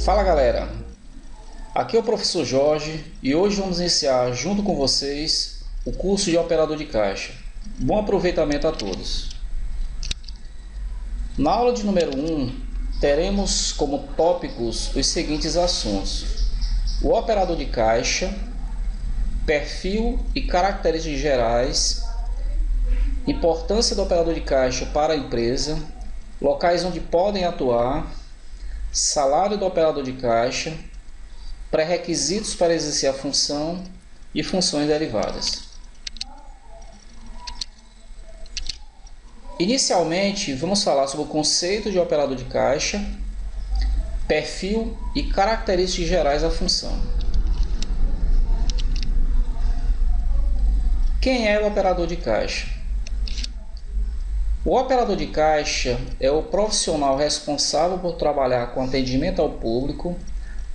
Fala galera, aqui é o professor Jorge e hoje vamos iniciar junto com vocês o curso de operador de caixa. Bom aproveitamento a todos. Na aula de número 1 teremos como tópicos os seguintes assuntos: o operador de caixa, perfil e características gerais, importância do operador de caixa para a empresa, locais onde podem atuar, salário do operador de caixa, pré-requisitos para exercer a função e funções derivadas. Inicialmente, vamos falar sobre o conceito de operador de caixa, perfil e características gerais da função. Quem é o operador de caixa? O operador de caixa é o profissional responsável por trabalhar com atendimento ao público,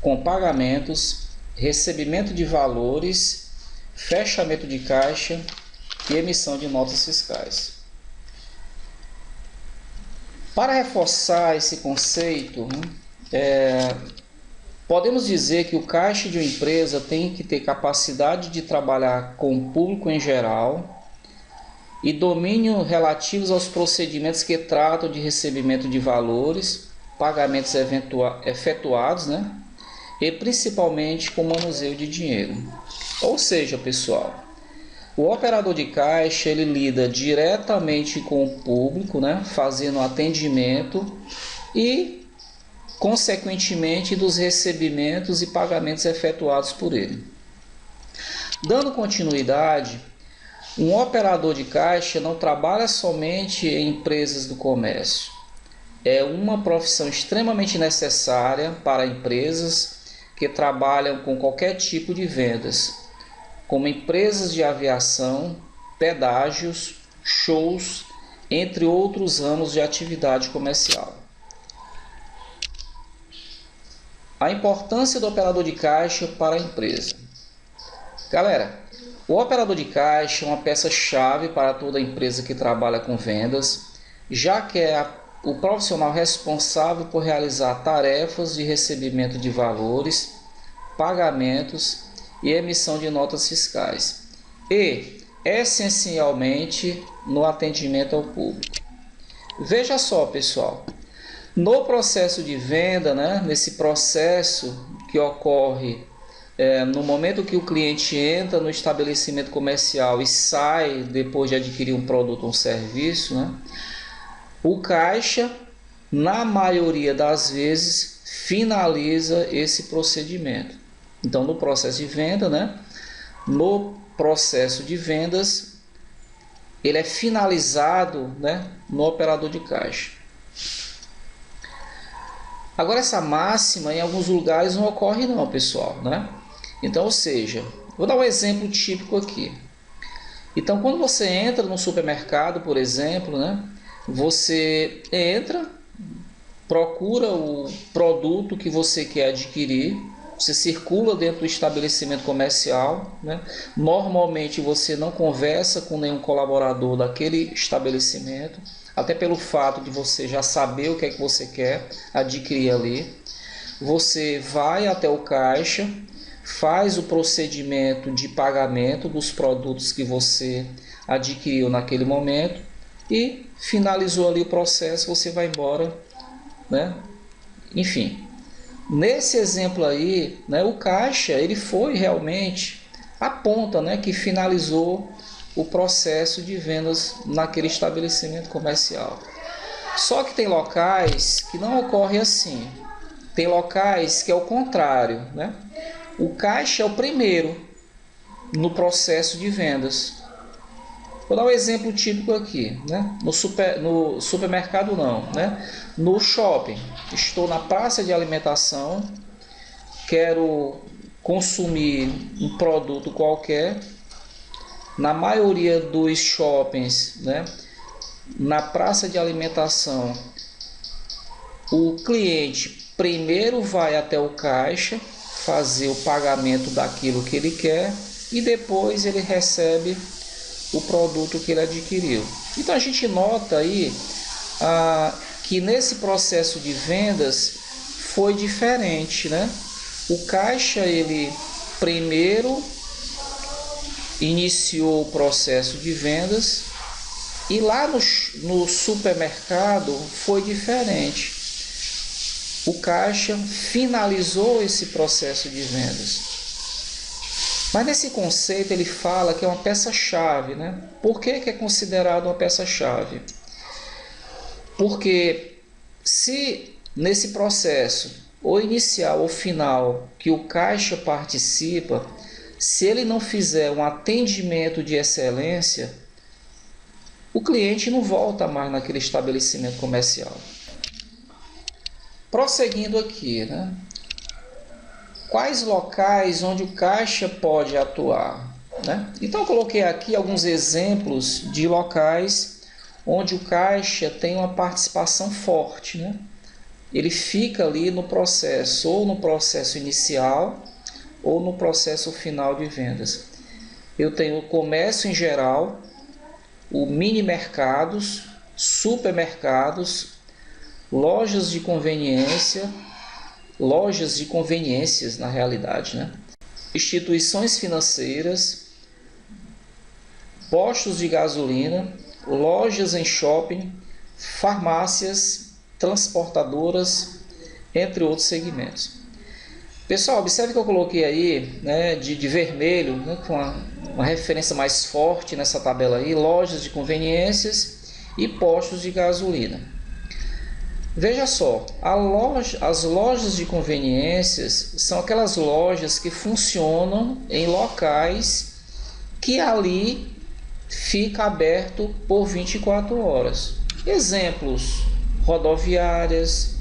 com pagamentos, recebimento de valores, fechamento de caixa e emissão de notas fiscais. Para reforçar esse conceito, podemos dizer que o caixa de uma empresa tem que ter capacidade de trabalhar com o público em geral e domínio relativos aos procedimentos que tratam de recebimento de valores, pagamentos efetuados, e principalmente com manuseio de dinheiro. Ou seja, pessoal, o operador de caixa ele lida diretamente com o público, fazendo atendimento e, consequentemente, dos recebimentos e pagamentos efetuados por ele. Dando continuidade, um operador de caixa não trabalha somente em empresas do comércio. É uma profissão extremamente necessária para empresas que trabalham com qualquer tipo de vendas, como empresas de aviação, pedágios, shows, entre outros ramos de atividade comercial. A importância do operador de caixa para a empresa. Galera, o operador de caixa é uma peça-chave para toda empresa que trabalha com vendas, já que é o profissional responsável por realizar tarefas de recebimento de valores, pagamentos e emissão de notas fiscais, e, essencialmente, no atendimento ao público. Veja só, pessoal, no processo de venda, nesse processo que ocorre no momento que o cliente entra no estabelecimento comercial e sai depois de adquirir um produto ou um serviço, o caixa, na maioria das vezes, finaliza esse procedimento. Então, no processo de venda, no processo de vendas, ele é finalizado, no operador de caixa. Agora, essa máxima em alguns lugares não ocorre não, pessoal, Então, ou seja, vou dar um exemplo típico aqui. Então, quando você entra no supermercado, por exemplo, você entra, procura o produto que você quer adquirir, você circula dentro do estabelecimento comercial, Normalmente você não conversa com nenhum colaborador daquele estabelecimento, até pelo fato de você já saber o que é que você quer adquirir ali. Você vai até o caixa, faz o procedimento de pagamento dos produtos que você adquiriu naquele momento e finalizou ali o processo, você vai embora, Enfim, nesse exemplo aí, o caixa ele foi realmente a ponta, que finalizou o processo de vendas naquele estabelecimento comercial. Só que tem locais que não ocorre assim. Tem locais que é o contrário, O caixa é o primeiro no processo de vendas. Vou dar um exemplo típico aqui, no supermercado não, No shopping. Estou na praça de alimentação, quero consumir um produto qualquer. Na maioria dos shoppings, na praça de alimentação, o cliente primeiro vai até o caixa, fazer o pagamento daquilo que ele quer e depois ele recebe o produto que ele adquiriu. Então a gente nota aí que nesse processo de vendas foi diferente, né? O caixa, ele primeiro iniciou o processo de vendas e lá no supermercado foi diferente. O caixa finalizou esse processo de vendas. Mas nesse conceito ele fala que é uma peça-chave, né? Por que é considerado uma peça-chave? Porque se nesse processo, ou inicial ou final, que o caixa participa, se ele não fizer um atendimento de excelência, o cliente não volta mais naquele estabelecimento comercial. Prosseguindo aqui, né? Quais locais onde o caixa pode atuar, né? Então eu coloquei aqui alguns exemplos de locais onde o caixa tem uma participação forte, né? Ele fica ali no processo, ou no processo inicial, ou no processo final de vendas. Eu tenho o comércio em geral, o mini mercados, supermercados, lojas de conveniência, lojas de conveniências na realidade, né? Instituições financeiras, postos de gasolina, lojas em shopping, farmácias, transportadoras, entre outros segmentos. Pessoal, observe que eu coloquei aí, né, de vermelho, né, com uma referência mais forte nessa tabela aí, lojas de conveniências e postos de gasolina. Veja só, as lojas de conveniências são aquelas lojas que funcionam em locais que ali fica aberto por 24 horas. Exemplos: rodoviárias,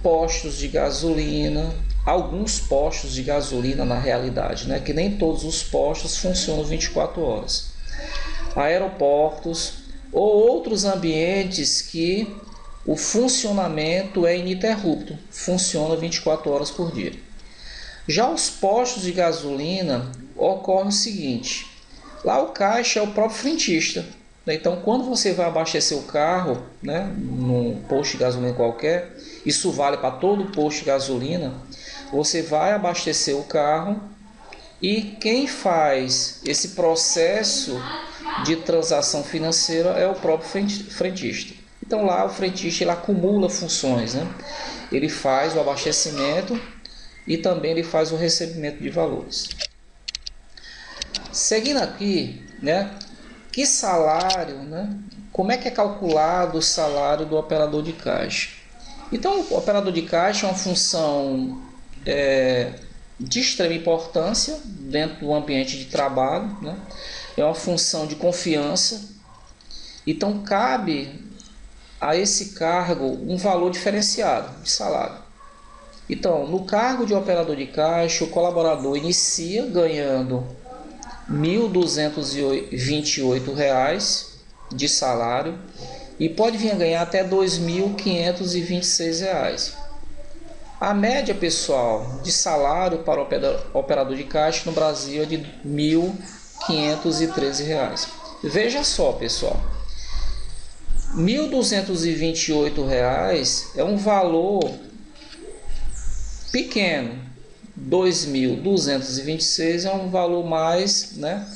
postos de gasolina, alguns postos de gasolina na realidade, né? Que nem todos os postos funcionam 24 horas. Aeroportos ou outros ambientes que o funcionamento é ininterrupto, funciona 24 horas por dia. Já os postos de gasolina ocorre o seguinte: lá o caixa é o próprio frentista. Então, quando você vai abastecer o carro, né, num posto de gasolina qualquer, isso vale para todo posto de gasolina, você vai abastecer o carro e quem faz esse processo de transação financeira é o próprio frentista. Então lá o frentista ele acumula funções, né? Ele faz o abastecimento e também ele faz o recebimento de valores. Seguindo aqui, né? Que salário, né? Como é que é calculado o salário do operador de caixa? Então o operador de caixa é uma função de extrema importância dentro do ambiente de trabalho, né? É uma função de confiança. Então cabe a esse cargo um valor diferenciado de salário. Então, no cargo de operador de caixa, o colaborador inicia ganhando R$ 1.228 de salário e pode vir a ganhar até R$ 2.526. A média, pessoal, de salário para o operador de caixa no Brasil é de R$ 1.513. Veja só, pessoal. R$ 1.228 é um valor pequeno, R$ 2.226 é um valor mais, né,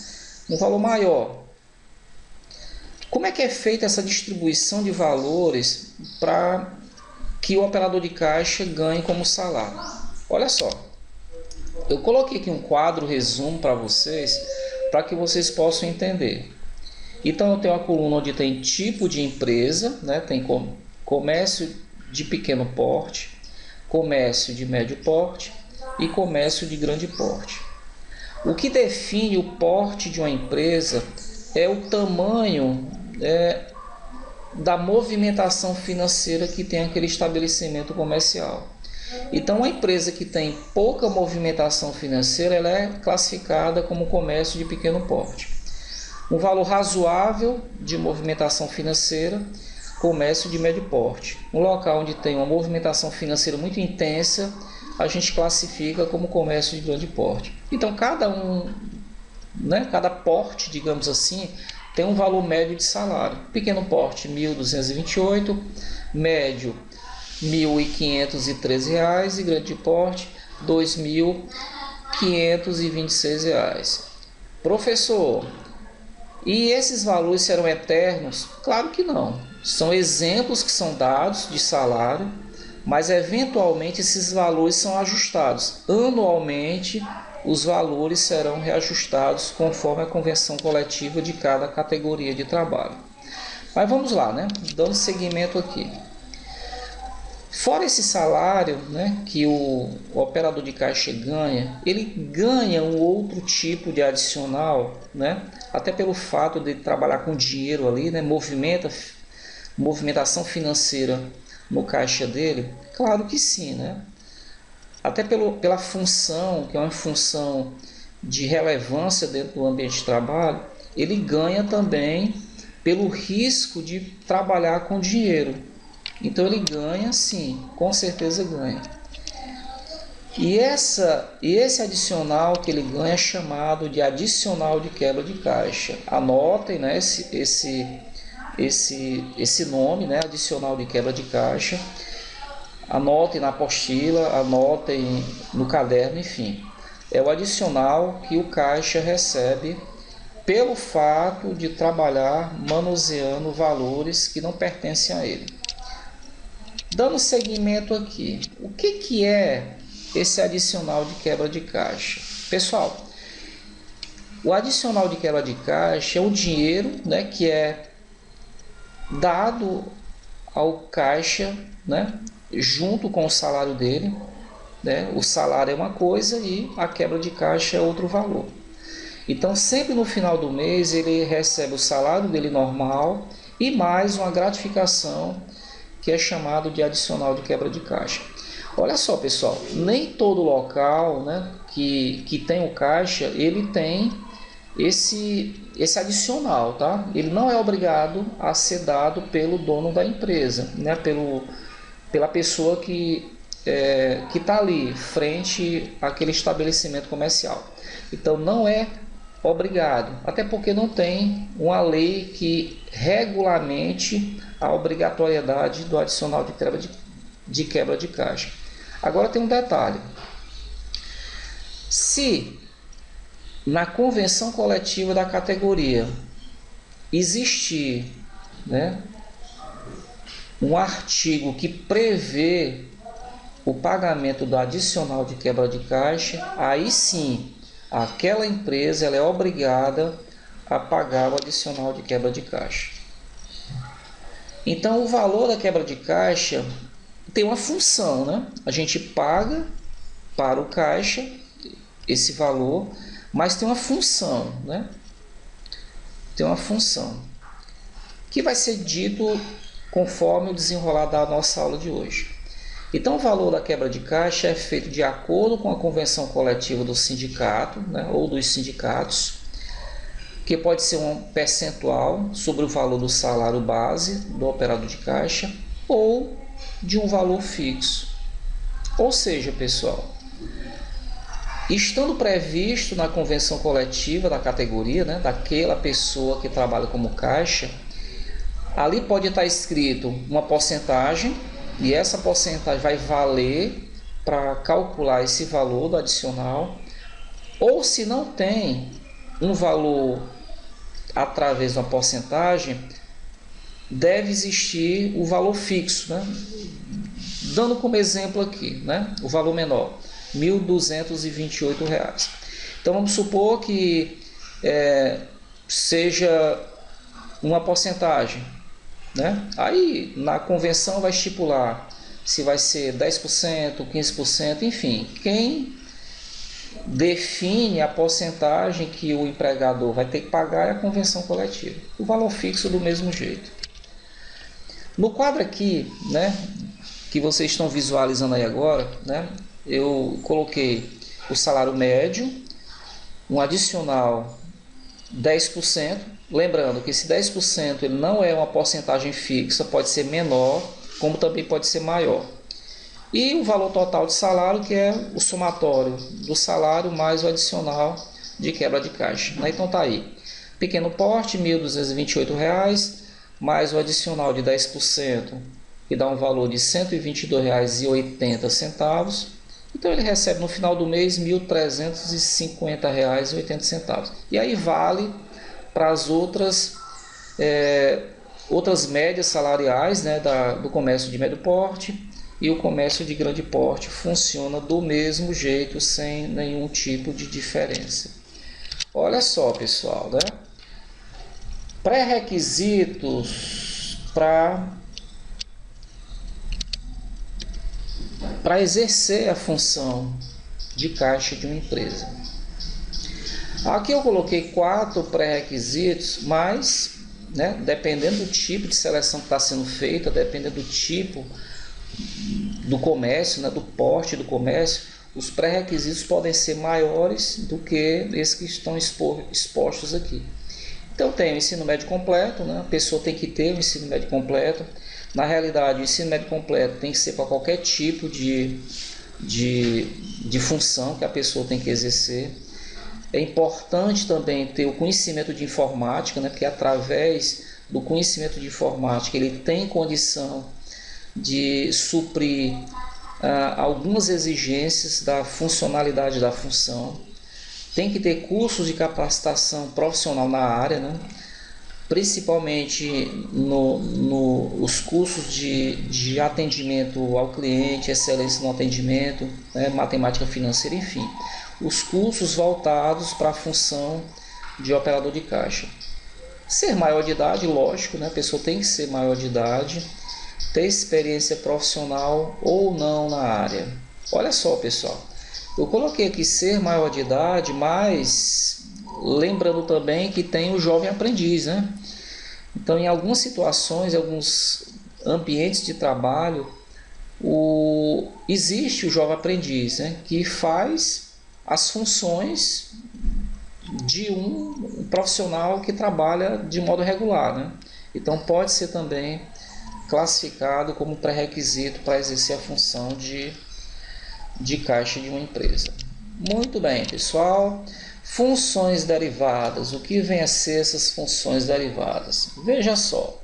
um valor maior. Como é que é feita essa distribuição de valores para que o operador de caixa ganhe como salário? Olha só, eu coloquei aqui um quadro resumo para vocês que vocês possam entender. Então eu tenho uma coluna onde tem tipo de empresa, né? Tem comércio de pequeno porte, comércio de médio porte e comércio de grande porte. O que define o porte de uma empresa é o tamanho da movimentação financeira que tem aquele estabelecimento comercial. Então uma empresa que tem pouca movimentação financeira, ela é classificada como comércio de pequeno porte. Um valor razoável de movimentação financeira, comércio de médio porte. Um local onde tem uma movimentação financeira muito intensa, a gente classifica como comércio de grande porte. Então cada porte, digamos assim, tem um valor médio de salário. Pequeno porte, 1.228, médio, R$ 1.513 e grande porte R$ 2.526. Professor, e esses valores serão eternos? Claro que não. São exemplos que são dados de salário, mas eventualmente esses valores são ajustados. Anualmente, os valores serão reajustados conforme a convenção coletiva de cada categoria de trabalho. Mas vamos lá, né? Dando seguimento aqui. Fora esse salário, né, que o operador de caixa ganha, ele ganha um outro tipo de adicional, né, até pelo fato de trabalhar com dinheiro ali, né, movimentação financeira no caixa dele. Claro que sim, né? Até pela função, que é uma função de relevância dentro do ambiente de trabalho, ele ganha também pelo risco de trabalhar com dinheiro. Então ele ganha sim, com certeza ganha. E esse adicional que ele ganha é chamado de adicional de quebra de caixa. Anotem, né, esse nome, né, adicional de quebra de caixa. Anotem na apostila, anotem no caderno, enfim. É o adicional que o caixa recebe pelo fato de trabalhar manuseando valores que não pertencem a ele. Dando seguimento aqui, o que é esse adicional de quebra de caixa? Pessoal, o adicional de quebra de caixa é o dinheiro, né, que é dado ao caixa, né, junto com o salário dele, né? O salário é uma coisa e a quebra de caixa é outro valor. Então, sempre no final do mês, ele recebe o salário dele normal e mais uma gratificação que é chamado de adicional de quebra de caixa. Olha só, pessoal, nem todo local, né, que tem o caixa, ele tem esse adicional, tá? Ele não é obrigado a ser dado pelo dono da empresa, né, pela pessoa que está ali, frente àquele estabelecimento comercial. Então, não é obrigado, até porque não tem uma lei que regulamente a obrigatoriedade do adicional de quebra de caixa. Agora tem um detalhe. Se na convenção coletiva da categoria existir, né, um artigo que prevê o pagamento do adicional de quebra de caixa, aí sim, aquela empresa ela é obrigada a pagar o adicional de quebra de caixa. Então, o valor da quebra de caixa tem uma função, né? A gente paga para o caixa esse valor, mas tem uma função, né? Tem uma função que vai ser dito conforme o desenrolar da nossa aula de hoje. Então, o valor da quebra de caixa é feito de acordo com a convenção coletiva do sindicato, né, ou dos sindicatos, que pode ser um percentual sobre o valor do salário base do operador de caixa ou de um valor fixo. Ou seja, pessoal, estando previsto na convenção coletiva da categoria, né, daquela pessoa que trabalha como caixa, ali pode estar escrito uma porcentagem, e essa porcentagem vai valer para calcular esse valor do adicional. Ou se não tem um valor através de uma porcentagem, deve existir o valor fixo, né? Dando como exemplo aqui, né, o valor menor, R$ 1.228. Então vamos supor que seja uma porcentagem, né? Aí na convenção vai estipular se vai ser 10%, 15%, enfim, quem define a porcentagem que o empregador vai ter que pagar é a convenção coletiva. O valor fixo do mesmo jeito. No quadro aqui, né, que vocês estão visualizando aí agora, né, eu coloquei o salário médio, um adicional 10%, lembrando que esse 10% ele não é uma porcentagem fixa, pode ser menor, como também pode ser maior. E o valor total de salário, que é o somatório do salário mais o adicional de quebra de caixa. Então tá aí, pequeno porte, R$ 1.228, mais o adicional de 10%, que dá um valor de R$ 122,80. Então ele recebe no final do mês R$ 1.350,80. E aí vale para as outras médias salariais, né, do comércio de médio porte, e o comércio de grande porte funciona do mesmo jeito, sem nenhum tipo de diferença. Olha só, pessoal, né? Pré-requisitos para exercer a função de caixa de uma empresa. Aqui eu coloquei 4 pré-requisitos, mas, né, dependendo do tipo de seleção que está sendo feita, dependendo do tipo do comércio, né, do porte do comércio, os pré-requisitos podem ser maiores do que esses que estão expostos aqui. Então tem o ensino médio completo, né? A pessoa tem que ter o ensino médio completo. Na realidade, o ensino médio completo tem que ser para qualquer tipo de função que a pessoa tem que exercer. É importante também ter o conhecimento de informática, né? Porque através do conhecimento de informática ele tem condição de suprir algumas exigências da funcionalidade da função. Tem que ter cursos de capacitação profissional na área, né? Principalmente os cursos de atendimento ao cliente, excelência no atendimento, né? Matemática financeira, enfim. Os cursos voltados para a função de operador de caixa. Ser maior de idade, lógico, né? A pessoa tem que ser maior de idade, ter experiência profissional ou não na área. Olha só, pessoal. Eu coloquei aqui ser maior de idade, mas lembrando também que tem o jovem aprendiz, né? Então, em algumas situações, em alguns ambientes de trabalho, existe o jovem aprendiz, né? Que faz as funções de um profissional que trabalha de modo regular, né? Então, pode ser também classificado como pré-requisito para exercer a função de caixa de uma empresa. Muito bem, pessoal. Funções derivadas. O que vem a ser essas funções derivadas? Veja só.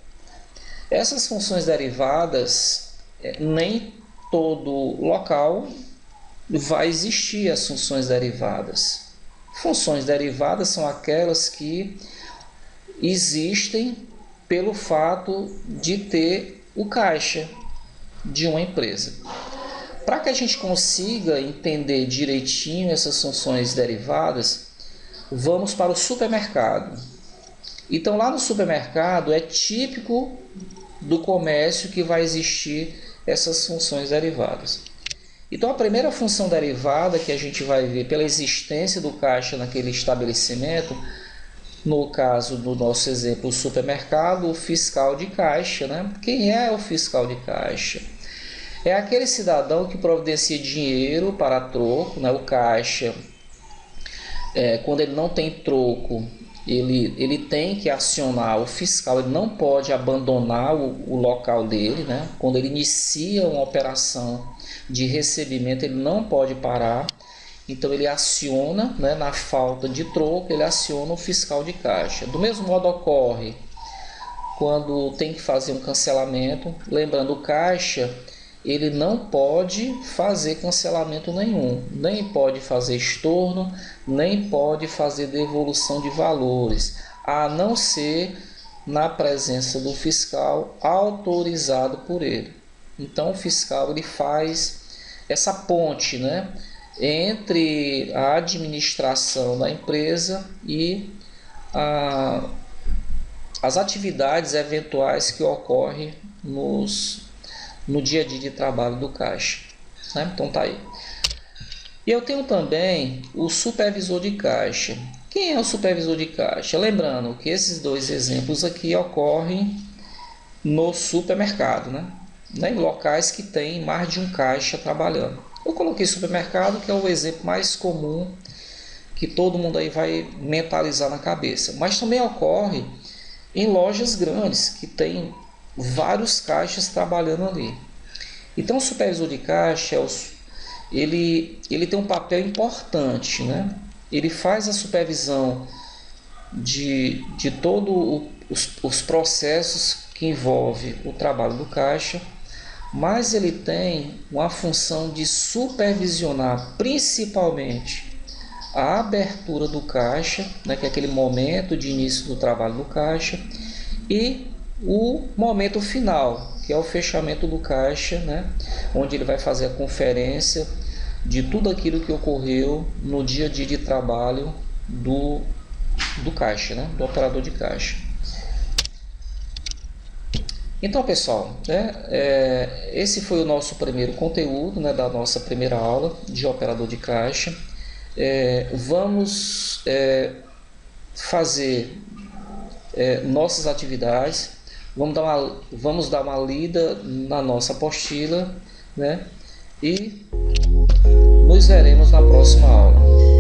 Essas funções derivadas, nem todo local vai existir as funções derivadas. Funções derivadas são aquelas que existem pelo fato de ter o caixa de uma empresa. Para que a gente consiga entender direitinho essas funções derivadas, vamos para o supermercado. Então, lá no supermercado é típico do comércio que vai existir essas funções derivadas. Então, a primeira função derivada que a gente vai ver pela existência do caixa naquele estabelecimento, no caso do nosso exemplo, o supermercado, o fiscal de caixa, né? Quem é o fiscal de caixa? É aquele cidadão que providencia dinheiro para troco, né? O caixa, quando ele não tem troco, ele tem que acionar o fiscal, ele não pode abandonar o local dele, né? Quando ele inicia uma operação de recebimento, ele não pode parar, então ele aciona, né? Na falta de troco, ele aciona o fiscal de caixa. Do mesmo modo ocorre quando tem que fazer um cancelamento, lembrando, o caixa ele não pode fazer cancelamento nenhum, nem pode fazer estorno, nem pode fazer devolução de valores, a não ser na presença do fiscal autorizado por ele. Então o fiscal ele faz essa ponte, né, entre a administração da empresa e as atividades eventuais que ocorrem no dia a dia de trabalho do caixa, né? Então tá aí. E eu tenho também o supervisor de caixa. Quem é o supervisor de caixa? Lembrando que esses dois exemplos aqui ocorrem no supermercado, né? Em locais que tem mais de um caixa trabalhando. Eu coloquei supermercado, que é o exemplo mais comum que todo mundo aí vai mentalizar na cabeça. Mas também ocorre em lojas grandes que tem vários caixas trabalhando ali. Então o supervisor de caixa ele tem um papel importante, né? Ele faz a supervisão de todos os processos que envolve o trabalho do caixa, mas ele tem uma função de supervisionar principalmente a abertura do caixa, né, que é aquele momento de início do trabalho do caixa, e o momento final, que é o fechamento do caixa, né, onde ele vai fazer a conferência de tudo aquilo que ocorreu no dia a dia de trabalho do caixa, né, do operador de caixa. Então, pessoal, né, esse foi o nosso primeiro conteúdo, né, da nossa primeira aula de operador de caixa. Vamos fazer nossas atividades, vamos dar uma lida na nossa apostila, né, e nos veremos na próxima aula.